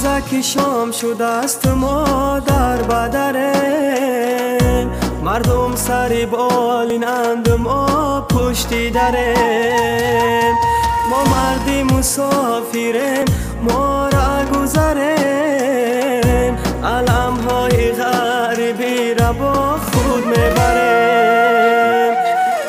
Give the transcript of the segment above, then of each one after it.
روزک شام شده است ما در بدریم، مردم سری بالینند ما پشتی دریم. ما مردی مسافریم ما را گذریم، علم های غریبی را با خود میبریم.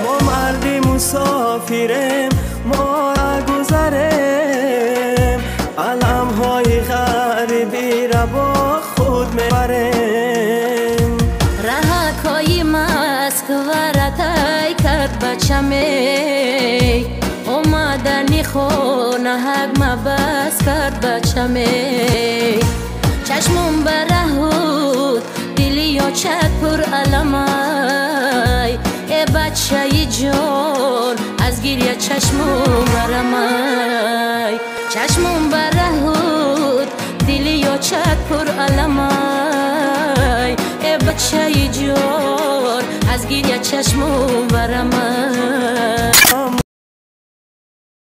ما مردی مسافریم ما را گذریم، علم های غریبی را با خود میبریم. رهکای مسکورتای کرد بچمی، اومدنی خونه حق مبس کرد بچمی. چشمم برهود دلی یا چک پر علمای، ای بچه جان از گریه چشمم برمای. چشمم برهود دلی یا چک پر علمای، ای بچه جان از گریه چشمم برمای.